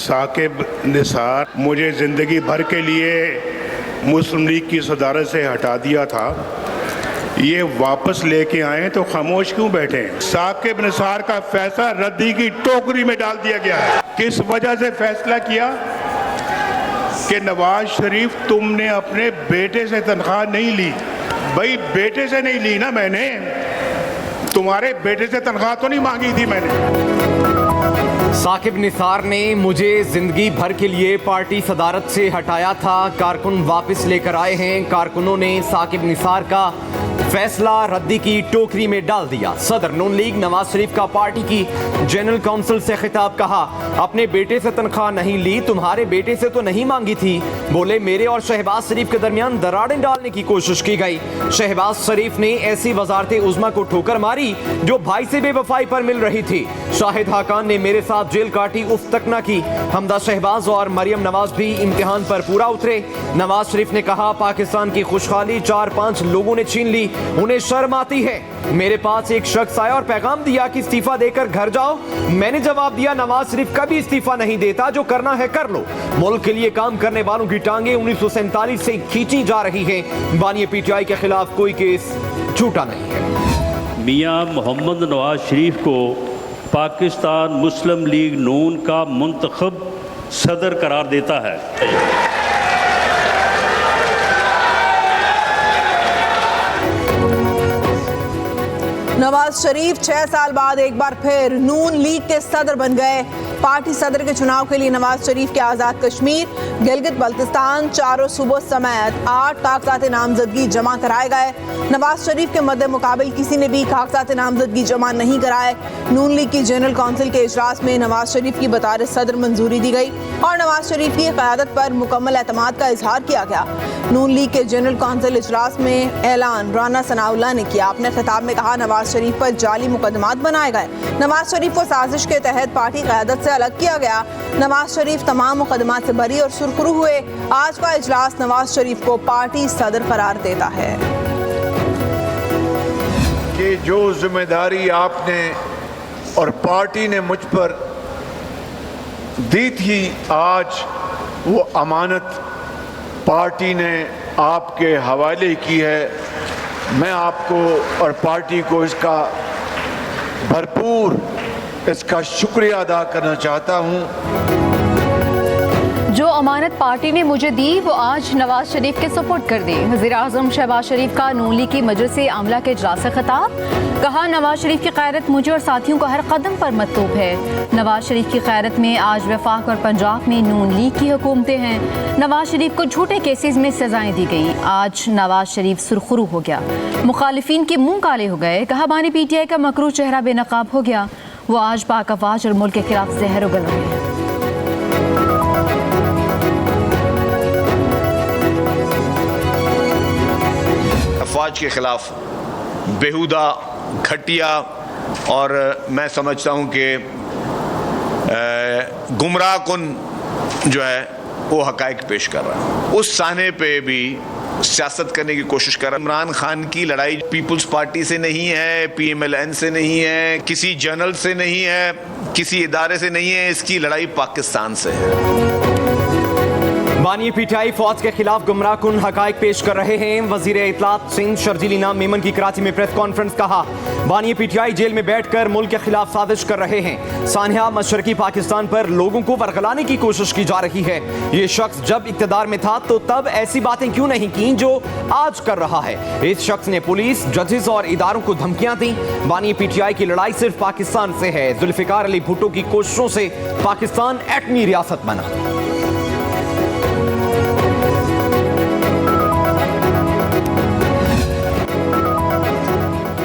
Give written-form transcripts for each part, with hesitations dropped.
साकिब निसार मुझे ज़िंदगी भर के लिए मुस्लिम लीग की सदारत से हटा दिया था, ये वापस लेके आए तो खामोश क्यों बैठे हैं? साकिब निसार का फैसला रद्दी की टोकरी में डाल दिया गया है। किस वजह से फैसला किया कि नवाज शरीफ तुमने अपने बेटे से तनख्वाह नहीं ली। भाई बेटे से नहीं ली ना, मैंने तुम्हारे बेटे से तनख्वाह तो नहीं मांगी थी मैंने। साकिब निसार ने मुझे जिंदगी भर के लिए पार्टी सदारत से हटाया था, कारकुन वापस लेकर आए हैं। कारकुनों ने साकिब निसार का फैसला रद्दी की टोकरी में डाल दिया। सदर नून लीग नवाज शरीफ का पार्टी की जनरल काउंसिल से खिताब, कहा अपने बेटे से तनख्वाह नहीं ली, तुम्हारे बेटे से तो नहीं मांगी थी। बोले मेरे और शहबाज शरीफ के दरमियान दरारें डालने की कोशिश की गई। शहबाज शरीफ ने ऐसी वजारत उज़्मा को ठोकर मारी जो भाई से बेवफाई पर मिल रही थी। शाहिद हाकान ने मेरे साथ जेल काटी, उफ तक न की। हमदा शहबाज और मरियम नवाज भी इम्तिहान पर पूरा उतरे। नवाज शरीफ ने कहा पाकिस्तान की खुशहाली 4-5 लोगों ने छीन ली, उन्हें शर्म आती है। मेरे पास एक शख्स आया और पैगाम दिया कि इस्तीफा देकर घर जाओ। मैंने जवाब दिया नवाज शरीफ कभी इस्तीफा नहीं देता, जो करना है कर लो। मुल्क के लिए काम करने वालों की टांगे 1947 से खींची जा रही हैं। बानी पीटीआई के खिलाफ कोई केस झूठा नहीं है। मियां मोहम्मद नवाज शरीफ को पाकिस्तान मुस्लिम लीग नून का मुंतखब सदर करार देता है। नवाज शरीफ 6 साल बाद एक बार फिर नून लीग के सदर बन गए। पार्टी सदर के चुनाव के लिए नवाज शरीफ के आज़ाद कश्मीर, गिलगित बल्तिस्तान, चारों सूबों समेत 8 कागजात नामजदगी जमा कराए गए। नवाज शरीफ के मद्दे मुकाबिल किसी ने भी कागजात नामजदगी जमा नहीं कराए। नून लीग की जनरल काउंसिल के इजलास में नवाज शरीफ की बतौर सदर मंजूरी दी गई और नवाज शरीफ की क़यादत पर मुकम्मल एतमाद का इजहार किया गया। नून लीग के जनरल काउंसिल इजलास में ऐलान राना सनाउल्लाह ने किया। अपने खिताब में कहा नवाज शरीफ पर जाली मुकदमात बनाए गए। नवाज शरीफ को साजिश के तहत पार्टी क़यादत से अलग किया गया। नवाज शरीफ तमाम मुकदमात से बरी और सुरखरू हुए। आज का इजलास नवाज शरीफ को पार्टी सदर करार देता है कि जो जिम्मेदारी आपने और पार्टी ने मुझ पर दी थी, आज वो अमानत पार्टी ने आपके हवाले की है। मैं आपको और पार्टी को इसका भरपूर इसका शुक्रिया अदा करना चाहता हूँ। जो अमानत पार्टी ने मुझे दी वो आज नवाज शरीफ के सुपुर्द कर दी। वज़ीर-ए-आज़म शहबाज शरीफ का नून लीग की मजलिस आमला के इजलास से खिताब, कहा नवाज शरीफ की क़यादत मुझे और साथियों को हर कदम पर मतलूब है। नवाज शरीफ की क़यादत में आज वफाक और पंजाब में नून लीग की हुकूमतें हैं। नवाज शरीफ को झूठे केसेस में सजाएं दी गई। आज नवाज शरीफ सुरखरू हो गया, मुखालिफिन के मुंह काले हो गए। कहा बानी पीटीआई का मकरू चेहरा बेनकाब हो गया। वो आज पाक अफवाज और मुल्क के खिलाफ जहर उगल रहे हैं। अफवाज के खिलाफ बेहुदा, घटिया और मैं समझता हूँ कि गुमराह कुन जो है वो हकायक पेश कर रहा है। उस साने पे भी सियासत करने की कोशिश कर रहा है। इमरान खान की लड़ाई पीपुल्स पार्टी से नहीं है, PMLN से नहीं है, किसी जर्नल से नहीं है, किसी इदारे से नहीं है, इसकी लड़ाई पाकिस्तान से है। बानी पीटीआई फौज के खिलाफ गुमराह कुन हकायक पेश कर रहे हैं। वजीर इत्तलात सिंध शर्जील इनाम मेमन की कराची में प्रेस कॉन्फ्रेंस, कहा बानी पीटीआई जेल में बैठकर मुल्क के खिलाफ साजिश कर रहे हैं। सानिया मशरकी पाकिस्तान पर लोगों को वरगलाने की कोशिश की जा रही है। ये शख्स जब इक्तदार में था तो तब ऐसी बातें क्यों नहीं की जो आज कर रहा है। इस शख्स ने पुलिस, जजेस और इदारों को धमकियां दी। बानी पीटीआई की लड़ाई सिर्फ पाकिस्तान से है। जुल्फिकार अली भुट्टो की कोशिशों से पाकिस्तान एटमी रियासत बना।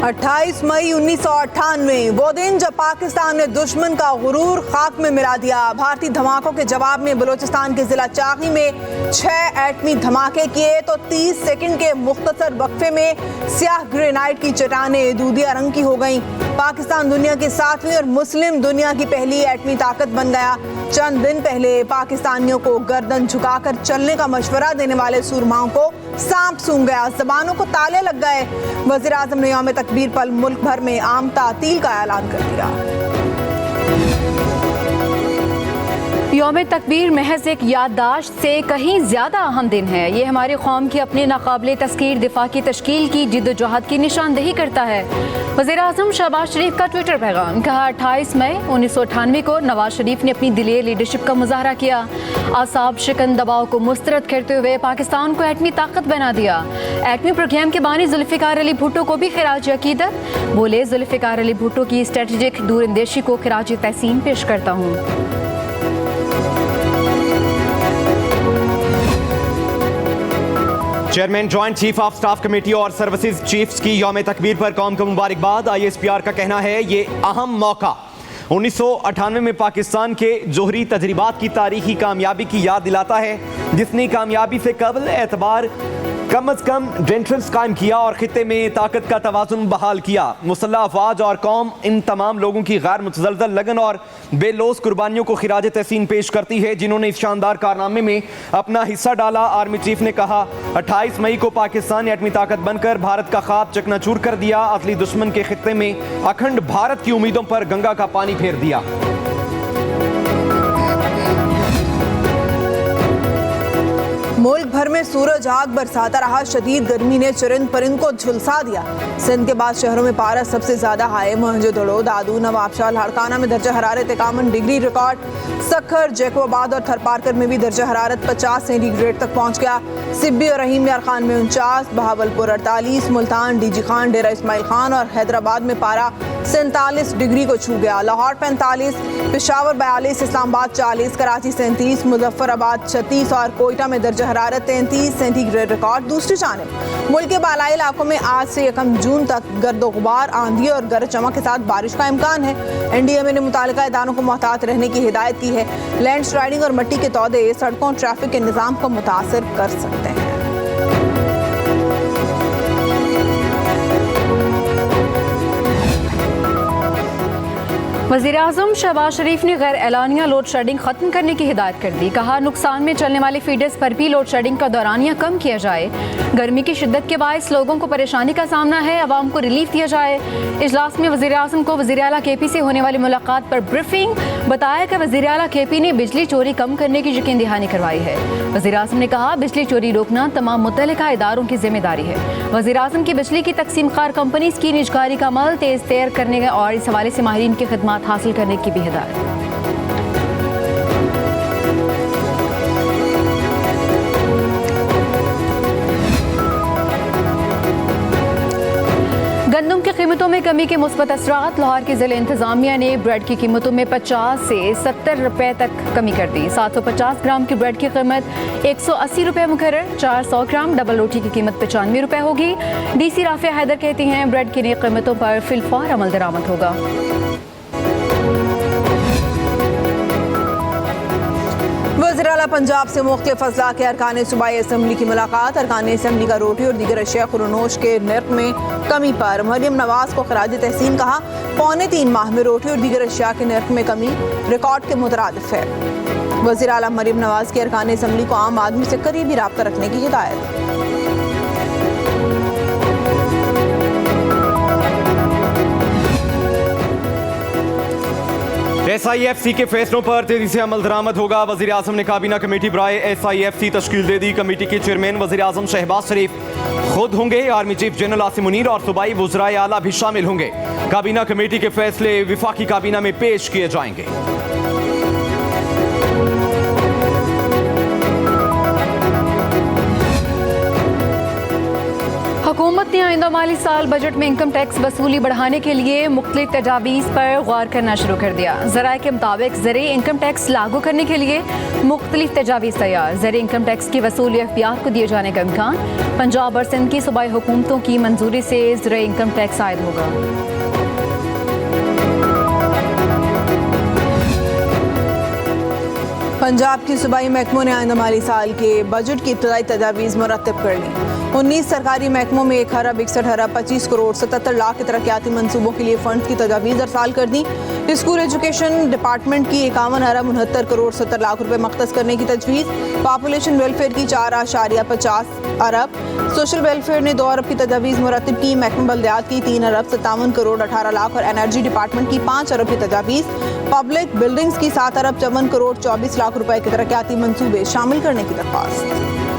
28 मई 1998 वो दिन जब पाकिस्तान ने दुश्मन का गुरूर खाक में मिला दिया। भारतीय धमाकों के जवाब में बलूचिस्तान के जिला चाकी में 6 एटमी धमाके किए तो 30 सेकंड के मुख्तसर वक्फे में स्याह ग्रेनाइट की चट्टानें दूधिया रंग की हो गईं। पाकिस्तान दुनिया की 7वीं और मुस्लिम दुनिया की पहली एटमी ताकत बन गया। चंद दिन पहले पाकिस्तानियों को गर्दन झुकाकर चलने का मशवरा देने वाले सूरमाओं को सांप सूंघ गया, जबानों को ताले लग गए। वज़ीर आज़म ने यौम तकबीर पर मुल्क भर में आम तातील का ऐलान कर दिया। यौम तकबीर महज एक याददाश्त से कहीं ज़्यादा अहम दिन है। ये हमारी कौम की अपने नाकाबिले तस्कीर दिफा की तश्कील की जिद्दोजहद की निशानदेही करता है। वज़ीर-ए-आज़म शहबाज शरीफ का ट्विटर पैगाम, कहा 28 मई 1998 को नवाज शरीफ ने अपनी दिलेर लीडरशिप का मुजाहरा किया, आसाब शिकन दबाव को मुस्तरद करते हुए पाकिस्तान को एटमी ताकत बना दिया। एटमी प्रोग्राम के बानी जुल्फ़िकार अली भुट्टो को भी खिराज अकीदत, बोले जुल्फ़िकार अली भुट्टो की स्ट्रेटेजिक दूरअंदेशी को खिराज तहसीन पेश करता हूँ। Chairman joint chief of staff committee और सर्विसेज चीफ्स की यौम तकबीर पर कौम को मुबारकबाद। ISPR का कहना है ये अहम मौका 1998 में पाकिस्तान के जोहरी तजरीबात की तारीखी कामयाबी की याद दिलाता है, जिसने कामयाबी से कबल एतबार कम अज कम डेंट्रल्स कायम किया और खित्ते में ताकत का तवाज़ुन बहाल किया। मुसल्लह अफवाज और कौम इन तमाम लोगों की गैर मुतज़लज़ल लगन और बेलोस कुर्बानियों को खिराज तहसीन पेश करती है, जिन्होंने इस शानदार कारनामे में अपना हिस्सा डाला। आर्मी चीफ ने कहा 28 मई को पाकिस्तान ने एटमी ताकत बनकर भारत का ख्वाब चकनाचूर कर दिया, असली दुश्मन के खित्ते में अखंड भारत की उम्मीदों पर गंगा का पानी फेर दिया। मुल्क भर में सूरज आग बरसाता रहा, शदीद गर्मी ने चरिंद परिंद को झुलसा दिया। सिंध के बाद शहरों में पारा सबसे ज्यादा हाई, मोहनजोदड़ो, दादू, नवाबशाह, लाड़काना में दर्जा हरारत 51 डिग्री रिकॉर्ड। सखर, जैकोबाद और थरपारकर में भी दर्जा हरारत 50 सेंटीग्रेड तक पहुंच गया। सिब्बी और रहीम यार खान में 49, बहावलपुर 48, मुल्तान, डीजी खान, डेरा इस्माइल खान और हैदराबाद में पारा 47 डिग्री को छू गया। लाहौर 45, पेशावर 42, इस्लामाबाद 40, कराची 37, मुजफ्फराबाद 36 और कोयटा में दर्जा हरारत 33 सेंटीग्रेड रिकॉर्ड। दूसरी जानिब मुल्क के बालाई इलाकों में आज से 1 जून तक गर्दो गुबार, आंधी और गरज चमक के साथ बारिश का इम्कान है। NDMA ने मुतालिका इदारों को मोहतात रहने की हिदायत की है। लैंड स्लाइडिंग और मिट्टी के तौदे सड़कों और ट्रैफिक के निज़ाम को मुतासिर कर सकते हैं। वज़ीर-ए-आज़म शहबाज शरीफ ने गैर एलानिया लोड शेडिंग खत्म करने की हिदायत कर दी। कहा नुकसान में चलने वाले फीडर्स पर भी लोड शेडिंग का दौरानिया कम किया जाए। गर्मी की शिद्दत के बायस लोगों को परेशानी का सामना है, अवाम को रिलीफ दिया जाए। इजलास में वज़ीर-ए-आज़म को वज़ीर आला KP से होने वाली मुलाकात पर ब्रीफिंग, बताया कि वज़ीर आला KP ने बिजली चोरी कम करने की यकीन दहानी करवाई है। वज़ीर-ए-आज़म ने कहा बिजली चोरी रोकना तमाम मुतल्लिका इदारों की जिम्मेदारी है। वज़ीर-ए-आज़म की बिजली की तकसीम कार कंपनीज की निजकारी का अमल तेज तेर करने और इस हवाले से माहिरीन की खिदमत हासिल करने की भी हिदायत। गंदम की कीमतों में कमी के मुस्बत असरात। लाहौर की ज़िला इंतजामिया ने ब्रेड की कीमतों में 50 से 70 रुपए तक कमी कर दी। 750 ग्राम की ब्रेड की कीमत 180 रुपए मुकर्रर, 400 ग्राम डबल रोटी की कीमत 95 रुपए होगी। DC राफिया हैदर कहती हैं ब्रेड की नई कीमतों पर फिलफौर अमल दरामद होगा। वज़ीर आला पंजाब से मुख्तलिफ अज़ला के अरकान सूबाई असम्बली की मुलाकात। अरकान असम्बली का रोटी और दीगर अशिया खुरनोश के नर्क में कमी पर मरियम नवाज को खराज तहसीन। कहा 3.25 माह में रोटी और दीगर अशिया के नर्क में कमी रिकॉर्ड के मुतरादिफ है। वज़ीर आला मरियम नवाज की अरकान असम्बली को आम आदमी से करीबी राब्ता रखने की हिदायत। SIFC के फैसलों पर तेजी से अमल दरामद होगा। वज़ीर-ए-आज़म ने काबीना कमेटी बराए SIFC तश्कील दे दी। कमेटी के चेयरमैन वज़ीर-ए-आज़म शहबाज शरीफ खुद होंगे। Army chief general Asim Munir और सूबाई वज़राए आला भी शामिल होंगे। काबीना कमेटी के फैसले विफाकी काबीना में पेश किए जाएंगे। हुकूमत ने आइंदा माली साल बजट में इनकम टैक्स वसूली बढ़ाने के लिए मुख्तलिफ तजावीज़ पर गौर करना शुरू कर दिया। ज़राए के मुताबिक ज़रिए इनकम टैक्स लागू करने के लिए मुख्तलिफ तजावीज़ तैयार। ज़रिए इनकम टैक्स की वसूली अख्तियार को दिए जाने का इम्कान। पंजाब और सिंध की सूबाई हुकूमतों की मंजूरी से ज़रिए इनकम टैक्स आयद होगा। पंजाब की सूबाई महकमों ने आइंदा माली साल के बजट की इब्तदाई तजावीज़ मुरतब कर ली। 19 सरकारी महकमों में 1 अरब 61 अरब 25 करोड़ 77 लाख के तरक्याती मंसूबों के लिए फंड की तजावीज़ अरसाल कर दी। स्कूल एजुकेशन डिपार्टमेंट की 51 अरब 69 करोड़ 70 लाख रुपए मख्तस करने की तजवीज़। पॉपुलेशन वेलफेयर की 4.50 अरब। सोशल वेलफेयर ने 2 अरब की तजावीज़ मुरतब की। महकमा बल्दियात की 3 अरब 57 करोड़ 18 लाख और एनर्जी डिपार्टमेंट की 5 अरब की तजावीज़। पब्लिक बिल्डिंग्स की 7 अरब 54 करोड़ 24 लाख रुपए के तरक्याती मंसूबे शामिल करने की दरख्वास्त।